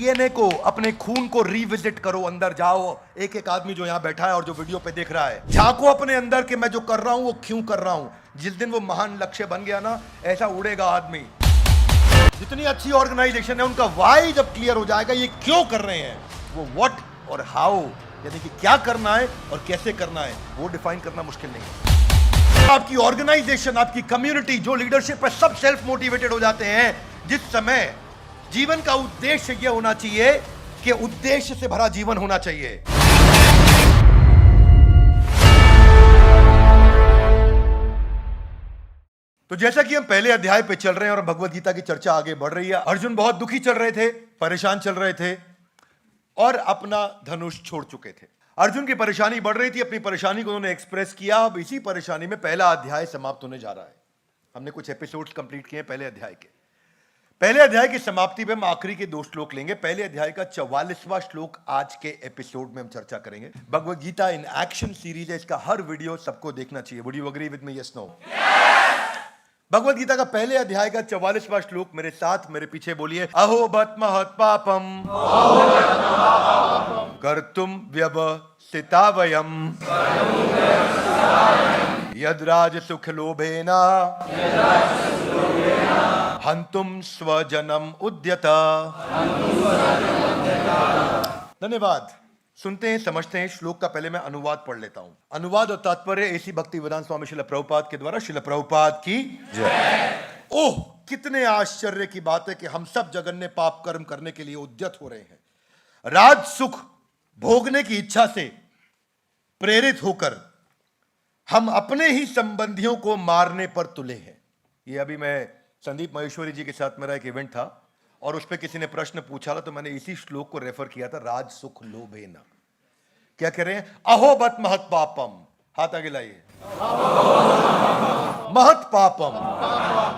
DNA को, अपने खून को रिविजिट करो, अंदर जाओ। एक एक आदमी जो यहां बैठा है और जो वीडियो पे देख रहा है, झांको अपने अंदर कि मैं जो कर रहा हूं वो क्यों कर रहा हूं। जिस दिन वो महान लक्ष्य बन गया ना, ऐसा उड़ेगा आदमी। जितनी अच्छी ऑर्गेनाइजेशन है उनका वाई जब क्लियर हो जाएगा, ये क्यों कर रहे हैं, वो व्हाट और हाउ, यानी कि क्या करना है और कैसे करना है, वो डिफाइन करना मुश्किल नहीं है। आपकी ऑर्गेनाइजेशन, आपकी कम्युनिटी, जो लीडरशिप है, सब सेल्फ मोटिवेटेड हो जाते हैं जिस समय जीवन का उद्देश्य यह होना चाहिए कि उद्देश्य से भरा जीवन होना चाहिए। तो जैसा कि हम पहले अध्याय पे चल रहे हैं और भगवद गीता की चर्चा आगे बढ़ रही है। अर्जुन बहुत दुखी चल रहे थे, परेशान चल रहे थे और अपना धनुष छोड़ चुके थे। अर्जुन की परेशानी बढ़ रही थी, अपनी परेशानी को उन्होंने एक्सप्रेस किया। अब इसी परेशानी में पहला अध्याय समाप्त होने जा रहा है। हमने कुछ एपिसोड्स कंप्लीट किए पहले अध्याय के। पहले अध्याय की समाप्ति पे हम आखिरी के 2 श्लोक लेंगे। पहले अध्याय का 44वां श्लोक आज के एपिसोड में हम चर्चा करेंगे। Bhagavad Gita in action series है, इसका हर वीडियो सबको देखना चाहिए। Would you agree with me? Yes, no? Bhagavad Gita का पहले अध्याय का 44वां श्लोक मेरे साथ मेरे पीछे बोलिए। अहो बत महत् पापम कर्तुम व्यवसिता वयम यद राज सुख लोभेना हंतुम स्वजनम उद्यता। धन्यवाद। सुनते हैं, समझते हैं। श्लोक का पहले मैं अनुवाद पढ़ लेता हूं। अनुवाद और तात्पर्य एसी भक्तिवेदांत स्वामी श्रील प्रभुपाद के द्वारा। श्रील प्रभुपाद की जय। ओह, कितने आश्चर्य की बात है कि हम सब जगन्य पाप कर्म करने के लिए उद्यत हो रहे हैं। राज सुख भोगने की इच्छा से प्रेरित होकर हम अपने ही संबंधियों को मारने पर तुले हैं। ये अभी मैं संदीप महेश्वरी जी के साथ मेरा एक इवेंट था और उस पर किसी ने प्रश्न पूछा था, तो मैंने इसी श्लोक को रेफर किया था। राज सुख लोभेना। क्या कह रहे हैं? अहो बत महत् पापम। हाथ आगे लाइए। महत् पापम।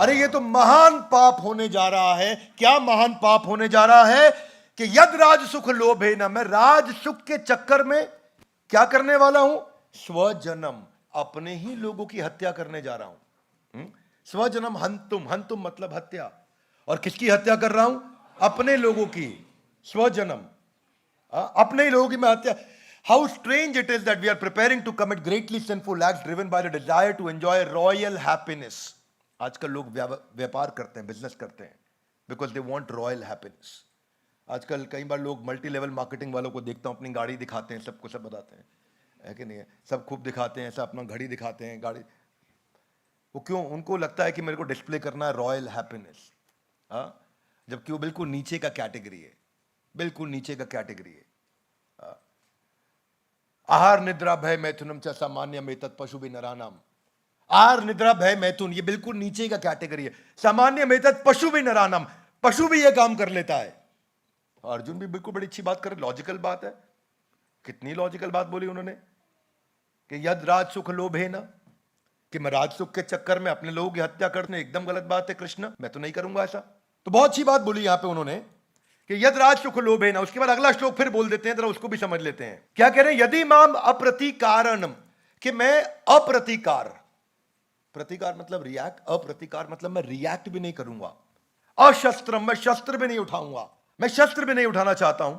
अरे ये तो महान पाप होने जा रहा है। क्या महान पाप होने जा रहा है? कि यद राज सुख लोभेना, मैं राज सुख के चक्कर में क्या करने वाला हूं? स्वजनम, अपने ही लोगों की हत्या करने जा रहा हूं। स्वजनम हंतुम, हंतुम मतलब हत्या। और किसकी हत्या कर रहा हूं? अपने लोगों की। स्वजनम, अपने ही लोगों की मैं हत्या। How strange it is that we are preparing to commit greatly sinful acts driven by the desire to enjoy royal happiness. आजकल लोग व्यापार करते हैं, बिजनेस करते हैं because they want royal happiness. आजकल कई बार लोग मल्टी लेवल मार्केटिंग वालों को देखता हूं, अपनी गाड़ी दिखाते हैं, सबको सब बताते हैं, है कि नहीं है? सब खूब दिखाते हैं, ऐसा अपना घड़ी दिखाते हैं, गाड़ी। वो क्यों? उनको लगता है कि मेरे को डिस्प्ले करना है रॉयल हैप्पीनेस। जबकि वो बिल्कुल नीचे का कैटेगरी है, बिल्कुल नीचे का कैटेगरी है। आहार निद्रा भय मैथुनम च सामान्यम एतत् पशु भी नरानाम। आहार निद्रा भय मैथुन, ये बिल्कुल नीचे का कैटेगरी है। सामान्यम एतत् पशु भी नरानाम, पशु भी ये काम कर लेता है। अर्जुन भी बिल्कुल बड़ी अच्छी बात कर, लॉजिकल बात है। कितनी लॉजिकल बात बोली उन्होंने कि यद राज सुख लोभे ना, कि मैं राज सुख के चक्कर में अपने लोगों की हत्या करने। एकदम गलत बात है कृष्ण, मैं तो नहीं करूंगा ऐसा। तो बहुत अच्छी बात बोली यहां पे उन्होंने कि यद राज सुख लोभे ना। उसके बाद अगला श्लोक फिर बोल देते हैं, जरा उसको भी समझ लेते हैं। क्या कह रहे हैं? यदि माम अप्रतिकारणम, कि मैं अप्रतिकार, प्रतिकार मतलब रिएक्ट, अप्रतिकार मतलब मैं रिएक्ट भी नहीं करूंगा। अशस्त्रम, मैं शस्त्र भी नहीं उठाऊंगा, मैं शस्त्र भी नहीं उठाना चाहता हूं।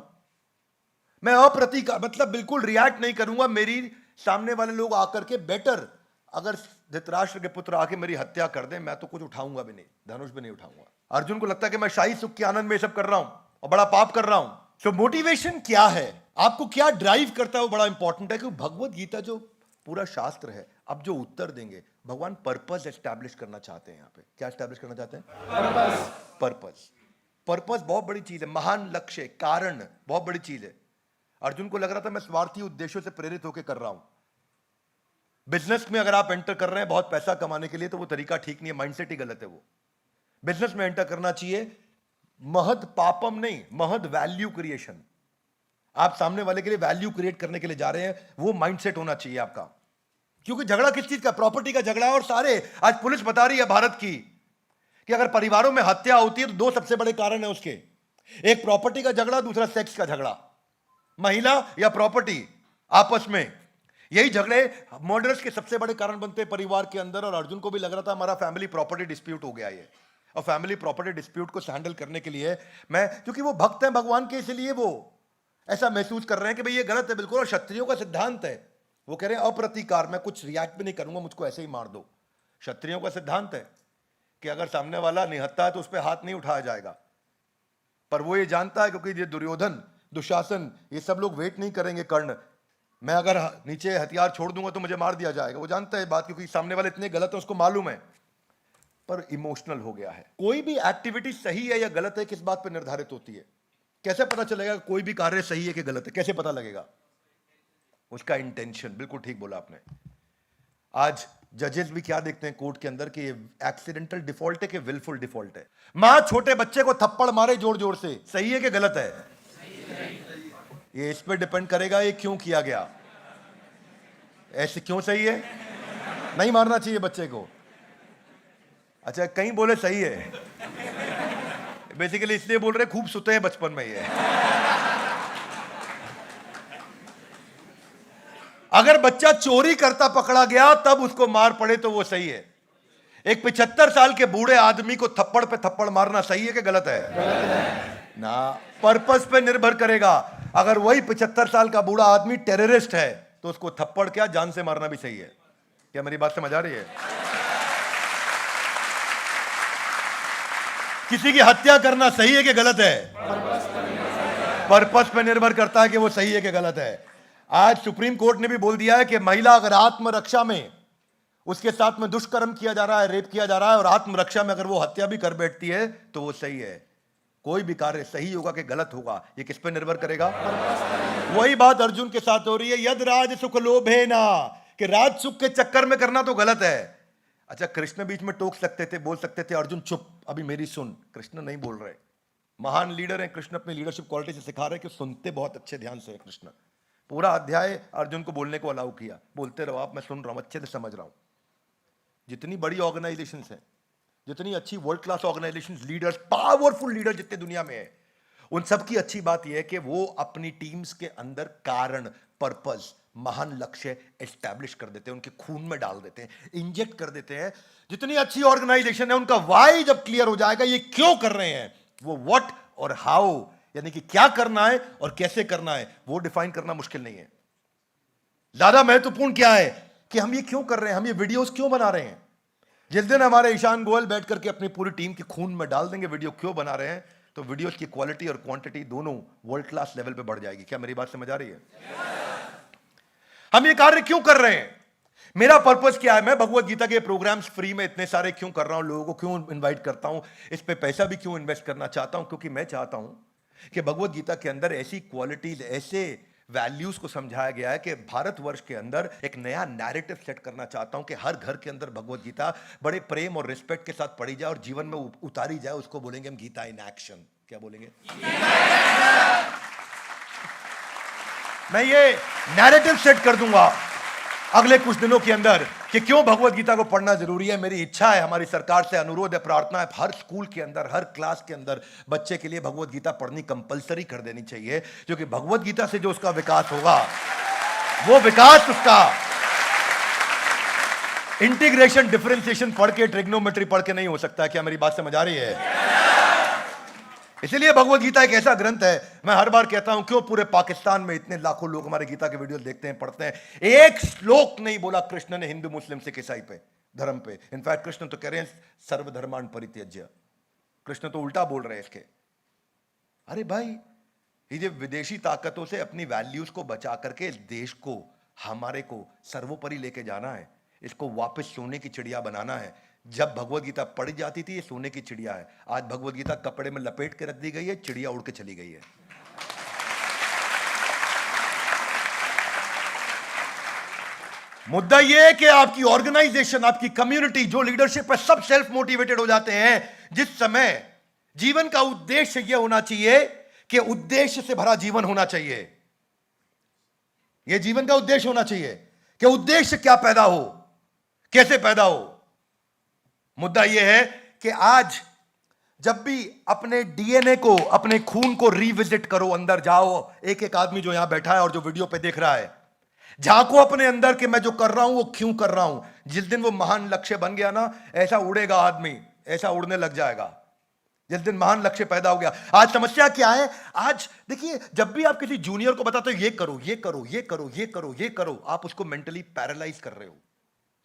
मैं अप्रतिकार मतलब बिल्कुल रिएक्ट नहीं करूंगा। मेरी सामने वाले लोग आकर के बेटर, अगर धृतराष्ट्र के पुत्र आके मेरी हत्या कर दें, मैं तो कुछ उठाऊंगा भी नहीं, धनुष भी नहीं उठाऊंगा। अर्जुन को लगता है कि मैं शाही सुख के आनंद में सब कर रहा हूं और बड़ा पाप कर रहा हूं। तो मोटिवेशन क्या है, आपको क्या ड्राइव करता है, वो बड़ा इंपॉर्टेंट है। क्योंकि भगवद गीता जो पूरा शास्त्र है, अब जो उत्तर देंगे, भगवान पर्पस एस्टैब्लिश करना चाहते हैं। यहां पे क्या एस्टैब्लिश करना चाहते हैं? पर्पस। पर्पस, पर्पस बहुत बड़ी चीज है। महान लक्ष्य, कारण बहुत बड़ी चीज है। अर्जुन को लग रहा था मैं स्वार्थी उद्देश्यों से प्रेरित होकर कर रहा हूं। बिजनेस में अगर आप एंटर कर रहे हैं बहुत पैसा कमाने के लिए, तो वो तरीका ठीक नहीं है, माइंडसेट ही गलत है। वो बिजनेस में एंटर करना चाहिए महद पापम नहीं, महद वैल्यू क्रिएशन। आप सामने वाले के लिए वैल्यू क्रिएट करने के लिए जा रहे हैं, वो माइंडसेट होना चाहिए आपका। क्योंकि झगड़ा किस चीज का? प्रॉपर्टी का झगड़ा है। और सारे, आज पुलिस बता रही है भारत की कि अगर परिवारों में हत्या होती है तो 2 सबसे बड़े कारण है उसके। एक प्रॉपर्टी का झगड़ा, दूसरा सेक्स का झगड़ा। महिला या प्रॉपर्टी आपस में, यही झगड़े मर्डर्स के सबसे बड़े कारण बनते हैं परिवार के अंदर। और अर्जुन को भी लग रहा था हमारा फैमिली प्रॉपर्टी डिस्प्यूट हो गया ये, और फैमिली प्रॉपर्टी डिस्प्यूट को हैंडल करने के लिए मैं, क्योंकि वो भक्त हैं भगवान के, इसलिए वो ऐसा महसूस कर रहे हैं कि भाई ये गलत है बिल्कुल, और क्षत्रियों का सिद्धांत है, वो कह रहे हैं अप्रतिकार, मैं कुछ रिएक्ट भी नहीं करूंगा, मुझको ऐसे ही मार दो। क्षत्रियों का सिद्धांत है कि अगर सामने वाला निहत्था है तो उस पर हाथ नहीं उठाया जाएगा, पर वो ये जानता है क्योंकि ये दुर्योधन, दुशासन, ये सब लोग वेट नहीं करेंगे कर्ण, मैं अगर नीचे हथियार छोड़ दूंगा तो मुझे मार दिया जाएगा। वो जानता है बात, क्योंकि सामने वाले इतने गलत है उसको मालूम है, पर इमोशनल हो गया है। कोई भी एक्टिविटी सही है या गलत है किस बात पर निर्धारित होती है? कैसे पता चलेगा कोई भी कार्य सही है कि गलत है? कैसे पता लगेगा? उसका इंटेंशन। बिल्कुल ठीक बोला आपने। आज जजेस भी क्या देखते हैं कोर्ट के अंदर कि एक्सीडेंटल डिफॉल्ट है कि विलफुल डिफॉल्ट है। मां छोटे बच्चे को थप्पड़ मारे जोर जोर से, सही है कि गलत है? ये इस पे डिपेंड करेगा ये क्यों किया गया, ऐसे क्यों सही है, नहीं मारना चाहिए बच्चे को। अच्छा, कहीं बोले सही है, बेसिकली इसलिए बोल रहे खूब सुते हैं बचपन में ये। अगर बच्चा चोरी करता पकड़ा गया तब उसको मार पड़े तो वो सही है। एक 75 साल के बूढ़े आदमी को थप्पड़ पे थप्पड़ मारना सही है कि गलत है? ना, पर्पस पे निर्भर करेगा। अगर वही 75 साल का बूढ़ा आदमी टेररिस्ट है तो उसको थप्पड़ क्या जान से मारना भी सही है। क्या मेरी बात समझ आ रही है? किसी की हत्या करना सही है कि गलत है? पर्पस पे निर्भर करता है कि वो सही है कि गलत है। आज सुप्रीम कोर्ट ने भी बोल दिया है कि महिला अगर आत्मरक्षा में उसके साथ में दुष्कर्म किया जा रहा है, रेप किया जा रहा है, और आत्मरक्षा में अगर वो हत्या भी कर बैठती है तो वो सही है। कोई भी कार्य सही होगा कि गलत होगा ये किस पे निर्भर करेगा? वही बात अर्जुन के साथ हो रही है, यद राज सुख लोभे ना, कि राज सुख के चक्कर में करना तो गलत है। अच्छा, कृष्ण बीच में टोक सकते थे, बोल सकते थे अर्जुन चुप, अभी मेरी सुन। कृष्ण नहीं बोल रहे। महान लीडर हैं कृष्ण, अपनी लीडरशिप क्वालिटी से सिखा रहे हैं कि सुनते बहुत अच्छे ध्यान से है कृष्ण। पूरा अध्याय अर्जुन को बोलने को अलाउ किया, बोलते रहो आप, मैं सुन रहा हूं, अच्छे से समझ रहा हूं। जितनी बड़ी ऑर्गेनाइजेशंस हैं, जितनी अच्छी world class organisations, leaders, powerful leader जितने दुनिया में है, उन सब की अच्छी बात यह है कि वो अपनी टीम्स के अंदर कारण, पर्पस, महान लक्ष्य एस्टैब्लिश कर देते हैं, उनके खून में डाल देते हैं, इंजेक्ट कर देते हैं। जितनी अच्छी ऑर्गेनाइजेशन है उनका वाई जब क्लियर हो जाएगा, ये क्यों कर रहे हैं, वो व्हाट और हाउ, यानी कि क्या करना है और कैसे करना है, वो डिफाइन करना मुश्किल नहीं है। ज्यादा महत्वपूर्ण क्या है कि हम ये क्यों कर रहे हैं, हम ये वीडियोस क्यों बना रहे हैं। जिस दिन हमारे ईशान गोयल बैठ करके अपनी पूरी टीम के खून में डाल देंगे वीडियो क्यों बना रहे हैं, तो वीडियोस की क्वालिटी और क्वांटिटी दोनों वर्ल्ड क्लास लेवल पे बढ़ जाएगी। क्या मेरी बात समझ आ रही है? हम ये कार्य क्यों कर रहे हैं, मेरा पर्पस क्या है, मैं भगवत गीता के प्रोग्राम्स फ्री में इतने सारे क्यों कर रहा हूं, लोगों को क्यों इन्वाइट करता हूं, इस पे पैसा भी क्यों इन्वेस्ट करना चाहता हूं, क्योंकि मैं चाहता हूं कि भगवत गीता के अंदर ऐसी क्वालिटीज, ऐसे वैल्यूज को समझाया गया है कि भारतवर्ष के अंदर एक नया नैरेटिव सेट करना चाहता हूं कि हर घर के अंदर भगवत गीता बड़े प्रेम और रिस्पेक्ट के साथ पढ़ी जाए और जीवन में उतारी जाए। उसको बोलेंगे हम गीता इन एक्शन। क्या बोलेंगे? मैं ये नैरेटिव सेट कर दूंगा अगले कुछ दिनों के अंदर कि क्यों भगवत गीता को पढ़ना जरूरी है। मेरी इच्छा है, हमारी सरकार से अनुरोध है, प्रार्थना है, हर स्कूल के अंदर, हर क्लास के अंदर बच्चे के लिए भगवत गीता पढ़नी कंपलसरी कर देनी चाहिए, क्योंकि भगवत गीता से जो उसका विकास होगा, वो विकास उसका इंटीग्रेशन, डिफरेंशिएशन पढ़ के, ट्रिग्नोमेट्री पढ़ के नहीं हो सकता। क्या मेरी बात समझ आ रही है? इसलिए भगवत गीता एक ऐसा ग्रंथ है, मैं हर बार कहता हूं, क्यों पूरे पाकिस्तान में इतने लाखों लोग हमारे गीता के वीडियो देखते हैं, पढ़ते हैं, एक श्लोक नहीं बोला कृष्ण ने हिंदू मुस्लिम सिख ईसाई पे, धर्म पे। इनफैक्ट कृष्ण तो कह रहे हैं सर्वधर्मान परित्यज्य, कृष्ण तो उल्टा बोल रहे हैं इसके। अरे भाई, ये विदेशी ताकतों से अपनी वैल्यूज को बचा करके इस देश को, हमारे को सर्वोपरि लेके जाना है, इसको वापस सोने की चिड़िया बनाना है। जब भगवत गीता पढ़ी जाती थी ये सोने की चिड़िया है, आज भगवत गीता कपड़े में लपेट के रख दी गई है, चिड़िया उड़ के चली गई है। मुद्दा यह है कि आपकी ऑर्गेनाइजेशन, आपकी कम्युनिटी, जो लीडरशिप है, सब सेल्फ मोटिवेटेड हो जाते हैं। जिस समय जीवन का उद्देश्य यह होना चाहिए कि उद्देश्य से भरा जीवन होना चाहिए, यह जीवन का उद्देश्य होना चाहिए कि उद्देश्य क्या पैदा हो, कैसे पैदा हो। मुद्दा यह है कि आज जब भी अपने डीएनए को, अपने खून को रिविजिट करो, अंदर जाओ, एक एक आदमी जो यहां बैठा है और जो वीडियो पे देख रहा है, झांको अपने अंदर कि मैं जो कर रहा हूं वो क्यों कर रहा हूं। जिस दिन वो महान लक्ष्य बन गया ना, ऐसा उड़ेगा आदमी, ऐसा उड़ने लग जाएगा जिस दिन महान लक्ष्य पैदा हो गया। आज समस्या क्या है? आज देखिए, जब भी आप किसी जूनियर को बताते हो ये करो, ये करो, ये करो, ये करो, ये करो, आप उसको मेंटली पैरालाइज कर रहे हो।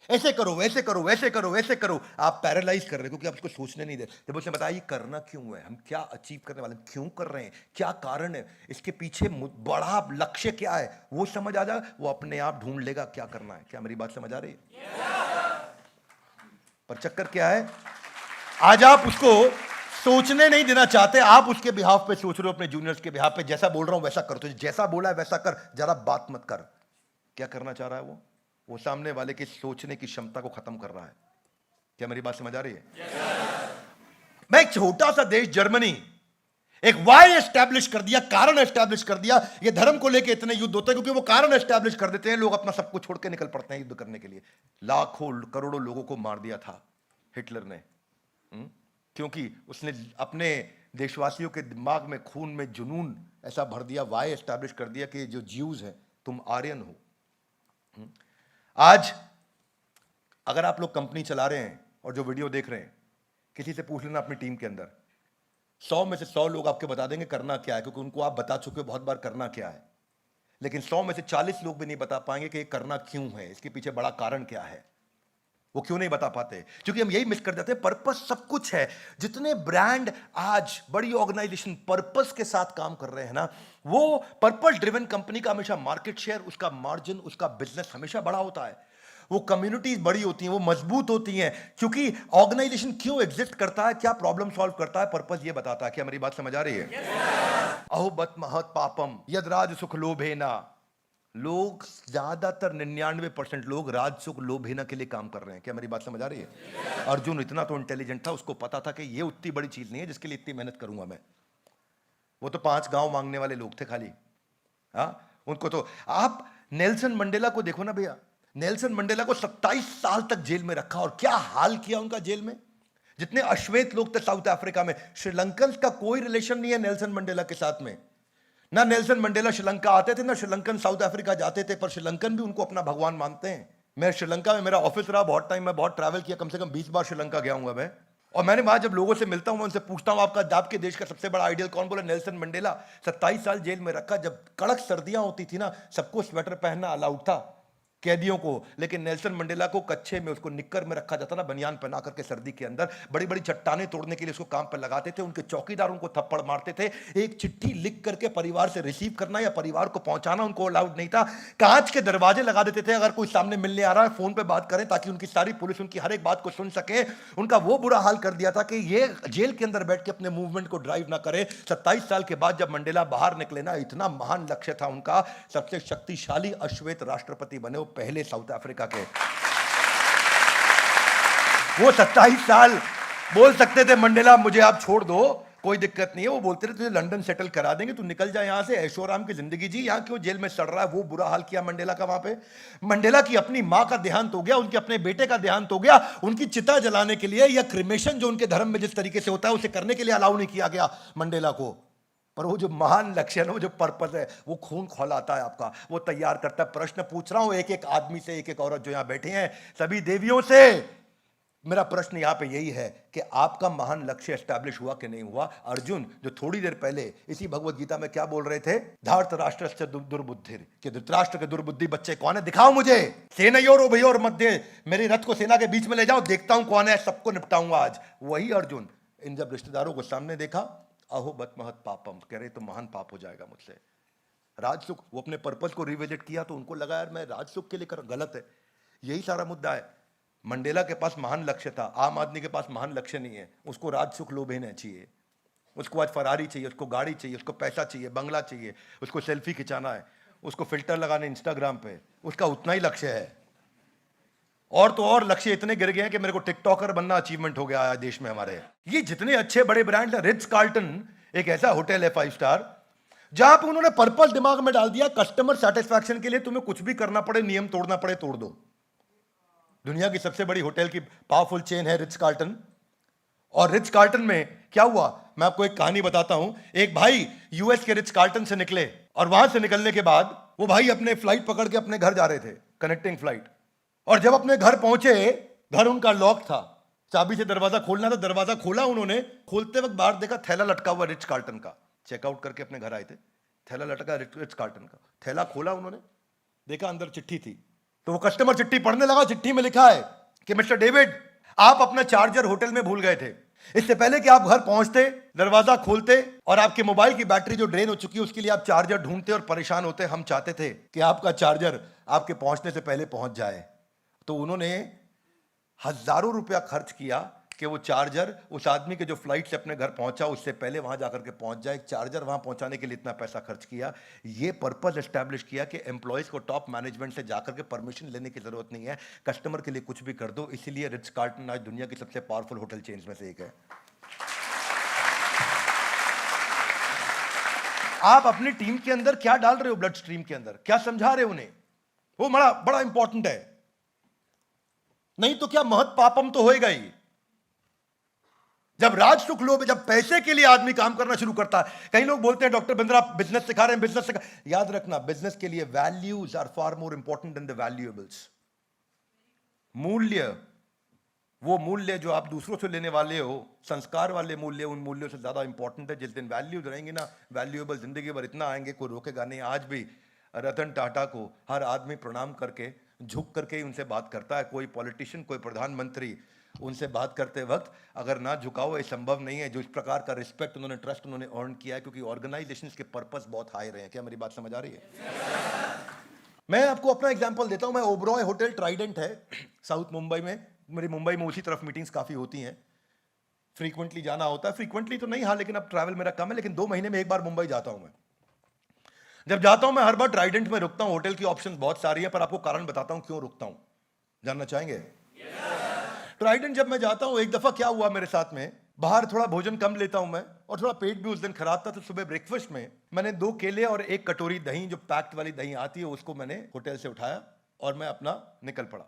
ऐसे करो, वैसे करो, वैसे करो, वैसे करो, आप पैरालाइज कर रहे हो क्योंकि आप उसको सोचने नहीं दे। जब उसे बताइए करना क्यों है, हम क्या अचीव करने वाले हैं, क्यों कर रहे हैं, क्या कारण है, इसके पीछे बड़ा लक्ष्य क्या है, वो समझ आ जाए, वो अपने आप ढूंढ लेगा क्या करना है। क्या मेरी बात समझ आ रही है? पर चक्कर क्या है, आज आप उसको सोचने नहीं देना चाहते, आप उसके बिहाफ पे सोच रहे हो, अपने जूनियर्स के बिहाफ पे। जैसा बोल रहा हूं वैसा कर, तो जैसा बोला है वैसा कर, जरा बात मत कर। क्या करना चाह रहा है वो सामने वाले की सोचने की क्षमता को खत्म कर रहा है। क्या मेरी बात समझ आ रही है? मैं एक छोटा सा देश जर्मनी एक वाई एस्टैब्लिश कर दिया, कारण एस्टैब्लिश कर दिया। ये धर्म को लेके इतने युद्ध होते हैं क्योंकि वो कारण एस्टैब्लिश कर देते हैं, लोग अपना सब कुछ छोड़ के निकल पड़ते हैं युद्ध करने के लिए। लाखों करोड़ों लोगों को मार दिया था हिटलर ने, क्योंकि उसने अपने देशवासियों के दिमाग में, खून में जुनून ऐसा भर दिया, वाई एस्टैब्लिश कर दिया कि जो ज्यूज हैं तुम आर्यन हो। आज अगर आप लोग कंपनी चला रहे हैं और जो वीडियो देख रहे हैं, किसी से पूछ लेना अपनी टीम के अंदर, 100 में से 100 लोग आपके बता देंगे करना क्या है, क्योंकि उनको आप बता चुके हो बहुत बार करना क्या है। लेकिन 100 में से 40 लोग भी नहीं बता पाएंगे कि ये करना क्यों है, इसके पीछे बड़ा कारण क्या है। वो क्यों नहीं बता पाते? क्योंकि हम यही मिस कर जाते हैं। पर्पस सब कुछ है। जितने ब्रांड आज, बड़ी ऑर्गेनाइजेशन पर्पस के साथ काम कर रहे हैं ना, वो पर्पस ड्रिवन कंपनी का हमेशा मार्केट शेयर, उसका मार्जिन, उसका बिजनेस हमेशा बड़ा होता है। वो कम्युनिटीज बड़ी होती हैं, वो मजबूत होती हैं, क्योंकि ऑर्गेनाइजेशन क्यों एग्जिस्ट करता है, क्या प्रॉब्लम सॉल्व करता है, पर्पस ये बताता है। क्या मेरी बात समझ आ रही है? अहो बत महत पापम यद राज सुख लोभेना। लोग ज्यादातर 99% लोग राज सुख लोभेना के लिए काम कर रहे हैं। क्या मेरी बात समझ आ रही है? अर्जुन इतना तो इंटेलिजेंट था, उसको पता था कि ये उतनी बड़ी चीज नहीं है जिसके लिए इतनी मेहनत करूंगा मैं। वो तो 5 गांव मांगने वाले लोग थे खाली। उनको तो आप नेल्सन मंडेला को देखो ना भैया, नेल्सन मंडेला को 27 साल तक जेल में रखा, और क्या हाल किया उनका जेल में। जितने अश्वेत लोग थे साउथ अफ्रीका में, श्रीलंकन का कोई रिलेशन नहीं है नेल्सन मंडेला के साथ में। ना नेल्सन मंडेला श्रीलंका आते थे, ना श्रीलंकन साउथ अफ्रीका जाते थे, पर श्रीलंकन भी उनको अपना भगवान मानते हैं। मैं श्रीलंका में, मेरा ऑफिस रहा बहुत टाइम, मैं बहुत ट्रैवल किया, कम से कम 20 बार श्रीलंका गया हूं मैं। और मैंने वहां जब लोगों से मिलता हूं, मैं उनसे पूछता हूं आपके देश का सबसे बड़ा आइडियल कौन, बोला नेल्सन मंडेला। 27 साल जेल में रखा, जब कड़क सर्दियां होती थी ना, सबको स्वेटर पहनना अलाउड था कैदियों को, लेकिन नेल्सन मंडेला को कच्छे में, उसको निक्कर में रखा जाता ना, बनियान पहना करके सर्दी के अंदर। बड़ी बड़ी चट्टानें तोड़ने के लिए उसको काम पर लगाते थे, उनके चौकीदार उनको थप्पड़ मारते थे। एक चिट्ठी लिख करके परिवार से रिसीव करना या परिवार को पहुंचाना उनको अलाउड नहीं था। कांच के दरवाजे लगा देते थे, अगर कोई सामने मिलने आ रहा है फोन पे बात करें, ताकि उनकी सारी पुलिस उनकी हर एक बात को सुन सके। उनका वो बुरा हाल कर दिया था कि ये जेल के अंदर बैठ के अपने मूवमेंट को ड्राइव ना करे। 27 साल के बाद जब मंडेला बाहर निकले ना, इतना महान लक्ष्य था उनका, सबसे शक्तिशाली अश्वेत राष्ट्रपति बने, वो पहले साउथ अफ्रीका के। वो 27 साल बोल सकते थे मंडेला मुझे आप छोड़ दो, कोई दिक्कत नहीं है। वो बोलते थे तुझे लंदन सेटल करा देंगे, तू निकल जा यहां से, ऐशो आराम की जिंदगी जी, यहां क्यों जेल में सड़ रहा है। वो बुरा हाल किया मंडेला का वहां पे। मंडेला की अपनी मां का देहांत हो गया, उनके अपने बेटे का देहांत हो गया। उनकी चिता जलाने के लिए या क्रिमेशन जो उनके धर्म में जिस तरीके से होता है, उसे करने के लिए अलाउ नहीं किया गया मंडेला को। पर वो जो महान लक्ष्य है ना, वो जो पर्पस है, वो खून खौलाता है आपका, वो तैयार करता है। प्रश्न पूछ रहा हूं एक एक आदमी से, एक एक औरत जो यहां बैठे हैं, सभी देवियों से मेरा प्रश्न यहां पे यही है कि आपका महान लक्ष्य एस्टैब्लिश हुआ कि नहीं हुआ। अर्जुन जो थोड़ी देर पहले इसी भगवत गीता में क्या बोल रहे थे, धार्तराष्ट्रस्य दुर्बुद्धिर, कि धृतराष्ट्र के दुर्बुद्धि बच्चे कौन है, दिखाओ मुझे। सेनयोर उभयोर मध्य, मेरे रथ को सेना के बीच में ले जाओ, देखता हूं कौन है, सबको निपटाऊंगा आज। वही अर्जुन इन जब रिश्तेदारों को सामने देखा, अहो बत महत पापम, कह रहे तो महान पाप हो जाएगा मुझसे। राजसुख, वो अपने पर्पस को रिविजिट किया तो उनको लगा यार मैं राजसुख के लिए कर, गलत है। यही सारा मुद्दा है। मंडेला के पास महान लक्ष्य था, आम आदमी के पास महान लक्ष्य नहीं है। उसको राजसुख लोभेना चाहिए, उसको आज फरारी चाहिए, उसको गाड़ी चाहिए, उसको पैसा चाहिए, बंगला चाहिए, उसको सेल्फी खिंचाना है, उसको फिल्टर लगाने इंस्टाग्राम पे, उसका उतना ही लक्ष्य है। और तो और लक्ष्य इतने गिर गए हैं कि मेरे को टिकटॉकर बनना अचीवमेंट हो गया है देश में हमारे। ये जितने अच्छे बड़े ब्रांड है, रिट्ज कार्ल्टन एक ऐसा होटल है 5 स्टार, जहां पर उन्होंने पर्पस दिमाग में डाल दिया, कस्टमर सेटिस्फैक्शन के लिए तुम्हें कुछ भी करना पड़े, नियम तोड़ना पड़े तोड़ दो। दुनिया की सबसे बड़ी होटल की पावरफुल चेन है रिट्ज कार्ल्टन। और रिट्ज कार्ल्टन में क्या हुआ, मैं आपको एक कहानी बताता हूं। एक भाई यूएस के रिट्ज कार्ल्टन से निकले, और वहां से निकलने के बाद वो भाई अपने फ्लाइट पकड़ के अपने घर जा रहे थे, कनेक्टिंग फ्लाइट। और जब अपने घर पहुंचे, घर उनका लॉक था, चाबी से दरवाजा खोलना था, दरवाजा खोला उन्होंने, खोलते वक्त बाहर देखा थैला लटका हुआ रिच कार्ल्टन का। चेकआउट करके अपने घर आए थे, थैला लटका रिच कार्ल्टन का। थैला खोला उन्होंने, देखा अंदर चिट्ठी थी। तो वो कस्टमर चिट्ठी पढ़ने लगा। चिट्ठी में लिखा है कि मिस्टर डेविड, आप अपना चार्जर होटल में भूल गए थे। इससे पहले कि आप घर पहुंचते, दरवाजा खोलते और आपके मोबाइल की बैटरी जो ड्रेन हो चुकी है उसके लिए आप चार्जर ढूंढते और परेशान होते, हम चाहते थे कि आपका चार्जर आपके पहुंचने से पहले पहुंच जाए। तो उन्होंने हजारों रुपया खर्च किया कि वो चार्जर उस आदमी के जो फ्लाइट से अपने घर पहुंचा उससे पहले वहां जाकर के पहुंच जाए। चार्जर वहां पहुंचाने के लिए इतना पैसा खर्च किया। ये पर्पस एस्टैब्लिश किया कि एम्प्लॉयज को टॉप मैनेजमेंट से जाकर के परमिशन लेने की जरूरत नहीं है, कस्टमर के लिए कुछ भी कर दो। इसीलिए रिच कार्ल्टन आज दुनिया की सबसे पावरफुल होटल चेन्स में से एक है। आप अपनी टीम के अंदर क्या डाल रहे हो, ब्लड स्ट्रीम के अंदर क्या समझा रहे हो उन्हें, वो बड़ा बड़ा इंपॉर्टेंट है। नहीं तो क्या महत पापम तो होएगा ही। जब राज सुख लोभ, जब पैसे के लिए आदमी काम करना शुरू करता है। कई लोग बोलते हैं डॉक्टर बिंद्रा बिजनेस सिखा रहे हैं, बिजनेस सिखा। याद रखना, बिजनेस के लिए values are far more important than the valuables. मूल्य, वो मूल्य जो आप दूसरों से लेने वाले हो, संस्कार वाले मूल्य, उन मूल्यों से ज्यादा इंपॉर्टेंट है। जिस दिन वैल्यूज रहेंगे ना, वैल्यूएबल जिंदगी भर इतना आएंगे कोई रोकेगा नहीं। आज भी रतन टाटा को हर आदमी प्रणाम करके, झुक करके ही उनसे बात करता है। कोई पॉलिटिशियन, कोई प्रधानमंत्री उनसे बात करते वक्त अगर ना झुकाओ, ये संभव नहीं है। जो इस प्रकार का रिस्पेक्ट उन्होंने, ट्रस्ट उन्होंने अर्न किया है, क्योंकि ऑर्गेनाइजेशंस के पर्पस बहुत हाई रहे हैं। क्या मेरी बात समझ आ रही है? मैं आपको अपना एग्जांपल देता हूं। मैं ओबरॉय होटल ट्राइडेंट है साउथ मुंबई में, मेरी मुंबई में उसी तरफ मीटिंग्स काफी होती हैं, फ्रीक्वेंटली जाना होता है। फ्रीक्वेंटली तो नहीं, हाँ, लेकिन अब ट्रैवल मेरा कम है, लेकिन 2 महीने में एक बार मुंबई जाता हूं मैं। जब जाता हूं मैं हर बार ट्राइडेंट में रुकता हूं। होटल की ऑप्शंस बहुत सारी है, पर आपको कारण बताता हूं क्यों रुकता हूं, जानना चाहेंगे? ट्राइडेंट जब मैं जाता हूं, एक दफा क्या हुआ मेरे साथ में, बाहर थोड़ा भोजन कम लेता हूं मैं, और थोड़ा पेट भी उस दिन खराब था। तो सुबह ब्रेकफास्ट में मैंने 2 केले और 1 कटोरी दही, जो पैक्ड वाली दही आती है, उसको मैंने होटल से उठाया और मैं अपना निकल पड़ा।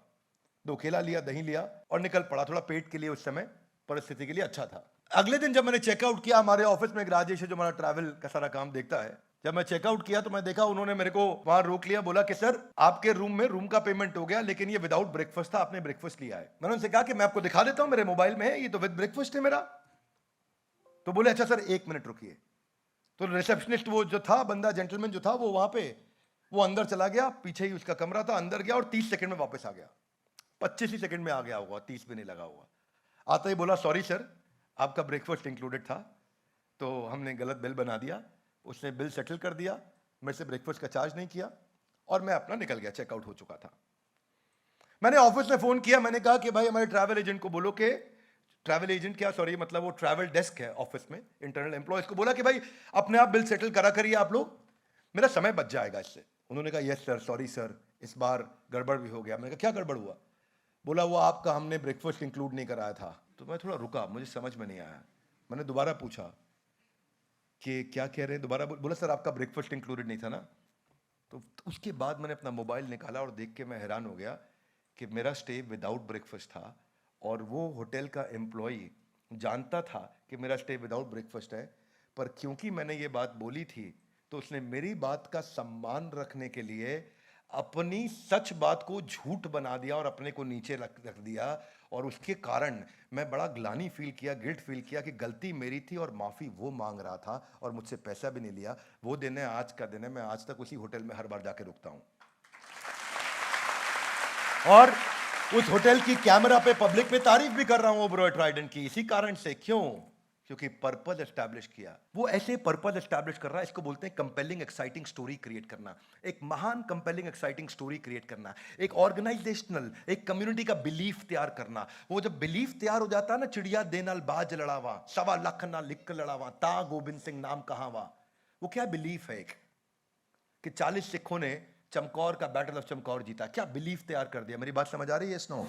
2 केला लिया, दही लिया और निकल पड़ा। थोड़ा पेट के लिए उस समय परिस्थिति के लिए अच्छा था। अगले दिन जब मैंने चेकआउट किया, हमारे ऑफिस में एक राजेश है जो हमारा ट्रैवल का सारा काम देखता है। जब मैं चेकआउट किया तो मैं देखा उन्होंने मेरे को वहां रोक लिया, बोला कि सर आपके रूम में रूम का पेमेंट हो गया, लेकिन ये विदाउट ब्रेकफास्ट था, आपने ब्रेकफास्ट लिया है। मैंने उनसे कहा कि मैं आपको दिखा देता हूं, मेरे मोबाइल में है, ये तो विद ब्रेकफास्ट है मेरा। तो बोले अच्छा सर 1 मिनट रुकिए। तो रिसेप्शनिस्ट वो जो था बंदा, जेंटलमैन जो था, वो वहां पे वो अंदर चला गया, पीछे ही उसका कमरा था, अंदर गया और 30 सेकंड में वापस आ गया। 25 ही सेकंड में आ गया होगा, 30 भी नहीं लगा होगा। आता ही बोला सॉरी सर, आपका ब्रेकफास्ट इंक्लूडेड था, तो हमने गलत बिल बना दिया। उसने बिल सेटल कर दिया, मेरे से ब्रेकफास्ट का चार्ज नहीं किया और मैं अपना निकल गया, चेकआउट हो चुका था। मैंने ऑफिस में फोन किया, मैंने कहा कि भाई हमारे ट्रैवल एजेंट को बोलो कि, ट्रैवल एजेंट क्या, सॉरी, मतलब वो ट्रैवल डेस्क है ऑफिस में, इंटरनल एम्प्लॉयज को बोला कि भाई अपने आप बिल सेटल करा करिए आप लोग, मेरा समय बच जाएगा इससे। उन्होंने कहा यस सर, सॉरी सर, इस बार गड़बड़ भी हो गया। मैंने कहा क्या गड़बड़ हुआ? बोला वो आपका हमने ब्रेकफास्ट इंक्लूड नहीं कराया था। तो मैं थोड़ा रुका, मुझे समझ में नहीं आया। मैंने दोबारा पूछा कि क्या कह रहे हैं, दोबारा बोला सर आपका ब्रेकफास्ट इंक्लूडेड नहीं था ना। तो उसके बाद मैंने अपना मोबाइल निकाला और देख के मैं हैरान हो गया कि मेरा स्टे विदाउट ब्रेकफास्ट था, और वो होटल का एम्प्लॉई जानता था कि मेरा स्टे विदाउट ब्रेकफास्ट है, पर क्योंकि मैंने ये बात बोली थी तो उसने मेरी बात का सम्मान रखने के लिए अपनी सच बात को झूठ बना दिया और अपने को नीचे रख दिया। और उसके कारण मैं बड़ा ग्लानि फील किया, गिल्ट फील किया कि गलती मेरी थी और माफ़ी वो मांग रहा था और मुझसे पैसा भी नहीं लिया। वो दिन है, आज का दिन है, मैं आज तक उसी होटल में हर बार जाके रुकता हूँ। और उस होटल की कैमरा पे, पब्लिक पे तारीफ भी कर रहा हूं ओबरॉय ट्राइडेंट की, इसी कारण से। क्यों? क्योंकि पर्पस एस्टैब्लिश किया। वो ऐसे पर्पस एस्टैब्लिश कर रहा है, इसको बोलते हैं कंपेलिंग एक्साइटिंग स्टोरी क्रिएट करना। एक महान कंपेलिंग एक्साइटिंग स्टोरी क्रिएट करना, एक ऑर्गेनाइजेशनल, एक कम्युनिटी का बिलीफ तैयार करना। वो जब बिलीफ तैयार हो जाता है ना, चिड़िया दे नाल बाज लड़ावा, 1.25 लाख ना लिख लड़ावा, ता गोबिंद सिंह नाम कहावा। वो क्या बिलीफ है? एक कि 40 सिखों ने चमकौर का, बैटल ऑफ चमकौर जीता। क्या बिलीफ तैयार कर दिया? मेरी बात समझ आ रही है? स्नो,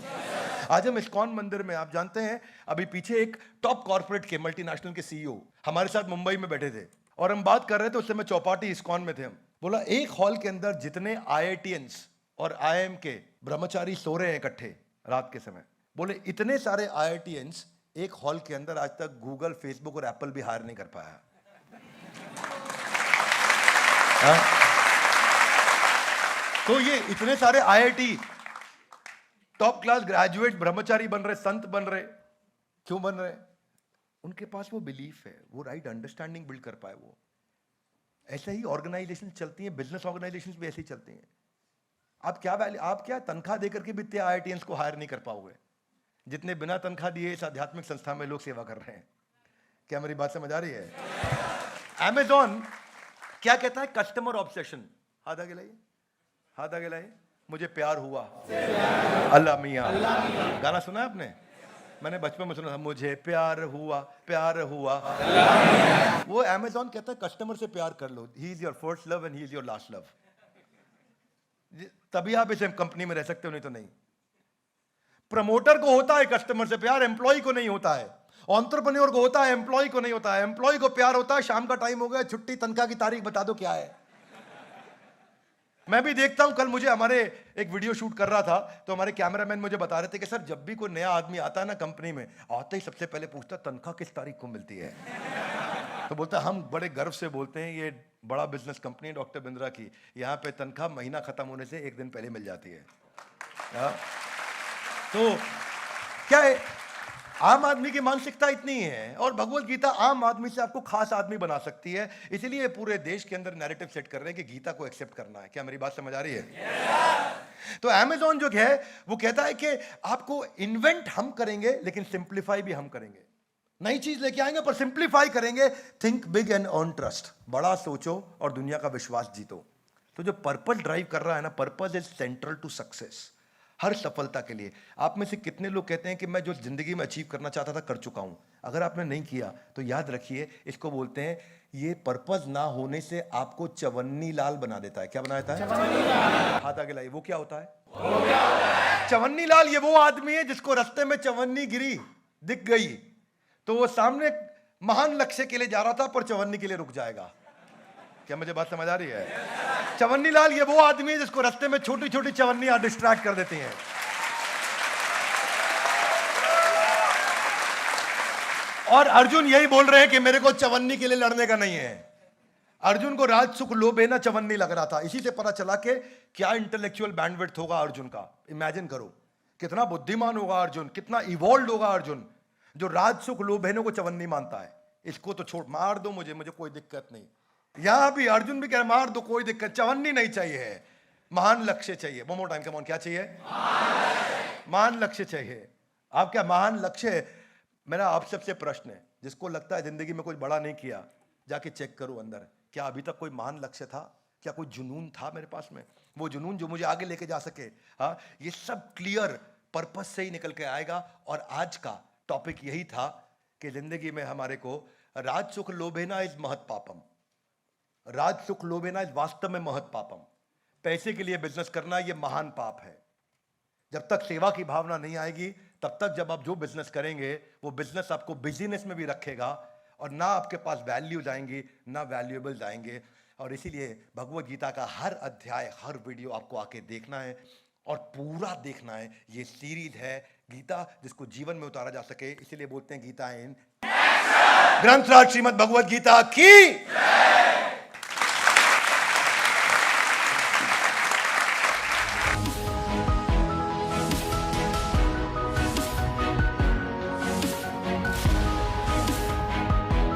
आज हम इस्कॉन मंदिर में, आप जानते हैं अभी पीछे एक टॉप कॉर्पोरेट के, मल्टीनेशनल के सीईओ हमारे साथ मुंबई में बैठे थे और हम बात कर रहे थे। उस समय चौपाटी इस्कॉन में थे हम। बोला एक हॉल के अंदर जितने IITians और IIM के ब्रह्मचारी सो रहे हैं इकट्ठे रात के समय, बोले इतने सारे IITians एक हॉल के अंदर आज तक गूगल, फेसबुक और एप्पल भी हायर नहीं कर पाया। तो ये इतने सारे IIT टॉप क्लास ग्रेजुएट ब्रह्मचारी बन रहे, संत बन रहे, क्यों बन रहे हैं? उनके पास वो बिलीफ है, वो राइट अंडरस्टैंडिंग बिल्ड कर पाए। वो ऐसे ही ऑर्गेनाइजेशन चलती हैं, बिजनेस ऑर्गेनाइजेशन भी ऐसे ही चलती हैं। आप क्या तनख्वाह देकर के भी इतने IITians को हायर नहीं कर पाओगे जितने बिना तनख्वाह दिए इस आध्यात्मिक संस्था में लोग सेवा कर रहे हैं। क्या मेरी बात समझ आ रही है? Amazon क्या कहता है? Customer obsession. हाथ आगे लाइए, हाथ आगे लाइए। मुझे प्यार हुआ, अल्लाह मियाँ। गाना सुना है आपने? मैंने बचपन में सुना था, मुझे प्यार हुआ, प्यार हुआ। वो Amazon कहता है कस्टमर से प्यार कर लो। He is your first love and he is your last love. तभी आप इस कंपनी में रह सकते हो, नहीं तो नहीं। प्रमोटर को होता है कस्टमर से प्यार, एम्प्लॉय को नहीं होता है। एंटरप्रेन्योर को होता है, एम्प्लॉय को नहीं होता है। एम्प्लॉय को प्यार होता है, शाम का टाइम हो गया, छुट्टी, तनख्वाह की तारीख बता दो क्या है। मैं भी देखता हूं, कल मुझे हमारे एक वीडियो शूट कर रहा था तो हमारे कैमरामैन मुझे बता रहे थे कि सर जब भी कोई नया आदमी आता है ना कंपनी में, आते ही सबसे पहले पूछता तनख्वाह किस तारीख को मिलती है। तो बोलता हम बड़े गर्व से बोलते हैं ये बड़ा बिजनेस कंपनी है डॉक्टर बिंद्रा की, यहाँ पे तनख्वाह महीना खत्म होने से एक दिन पहले मिल जाती है। तो क्या है, आम आदमी की मानसिकता इतनी है, और भगवत गीता आम आदमी से आपको खास आदमी बना सकती है। इसीलिए पूरे देश के अंदर नैरेटिव सेट कर रहे हैं कि गीता को एक्सेप्ट करना है। क्या मेरी बात समझ आ रही है? तो Amazon जो है वो कहता है कि आपको इन्वेंट हम करेंगे लेकिन सिंप्लीफाई भी हम करेंगे। नई चीज लेके आएंगे पर सिंप्लीफाई करेंगे। Think big and earn trust. बड़ा सोचो और दुनिया का विश्वास जीतो। तो जो पर्पस ड्राइव कर रहा है ना, purpose is central to success. हर सफलता के लिए। आप में से कितने लोग कहते हैं कि मैं जो जिंदगी में अचीव करना चाहता था कर चुका हूं? अगर आपने नहीं किया तो याद रखिए, इसको बोलते हैं, ये पर्पस ना होने से आपको चवन्नी लाल बना देता है। क्या बना देता है? हाथ आगे लाइए। वो क्या होता है? चवन्नी लाल ये वो आदमी है जिसको रास्ते में चवन्नी गिरी, दिख गई, तो वो सामने महान लक्ष्य के लिए जा रहा था पर चवन्नी के लिए रुक जाएगा। क्या मुझे बात समझ आ रही है? चवन्नी लाल ये वो आदमी है जिसको रास्ते में छोटी छोटी चवन्नियां डिस्ट्रैक्ट कर देती हैं। और अर्जुन यही बोल रहे हैं कि मेरे को चवन्नी के लिए लड़ने का नहीं है। अर्जुन को राज सुख लोभ है ना चवन्नी लग रहा था। इसी से पता चला कि क्या इंटेलेक्चुअल बैंडविड्थ होगा अर्जुन का। इमेजिन करो कितना बुद्धिमान होगा अर्जुन, कितना इवॉल्व होगा अर्जुन, जो राज सुख लोभ है को चवन्नी मानता है। इसको तो छोड़, मार दो मुझे कोई दिक्कत नहीं। यहां भी अर्जुन भी कह रहा मार दो कोई दिक्कत, चवन्नी नहीं चाहिए है, महान लक्ष्य चाहिए। One more time, come on, क्या चाहिए? महान लक्ष्य चाहिए। आप क्या महान लक्ष्य है? मेरा आप सबसे प्रश्न है, जिसको लगता है जिंदगी में कुछ बड़ा नहीं किया, जाके चेक करो अंदर, क्या अभी तक कोई महान लक्ष्य था? क्या कोई जुनून था मेरे पास में? वो जुनून जो मुझे आगे लेके जा सके। हाँ, ये सब क्लियर पर्पस से ही निकल के आएगा। और आज का टॉपिक यही था कि जिंदगी में हमारे को राज सुख लोभेना इज महत पापम। राज सुख लोभेना इज वास्तव में महत पापम। पैसे के लिए बिजनेस करना ये महान पाप है। जब तक सेवा की भावना नहीं आएगी, तब तक जब आप जो बिजनेस करेंगे वो बिजनेस आपको बिजीनेस में भी रखेगा, और ना आपके पास वैल्यूज आएंगी ना वैल्यूएबल्स आएंगे। और इसीलिए भगवत गीता का हर अध्याय, हर वीडियो आपको आके देखना है और पूरा देखना है। ये सीरीज है गीता जिसको जीवन में उतारा जा सके। इसीलिए बोलते हैं गीता इन ग्रंथराज श्रीमद् भगवत गीता की।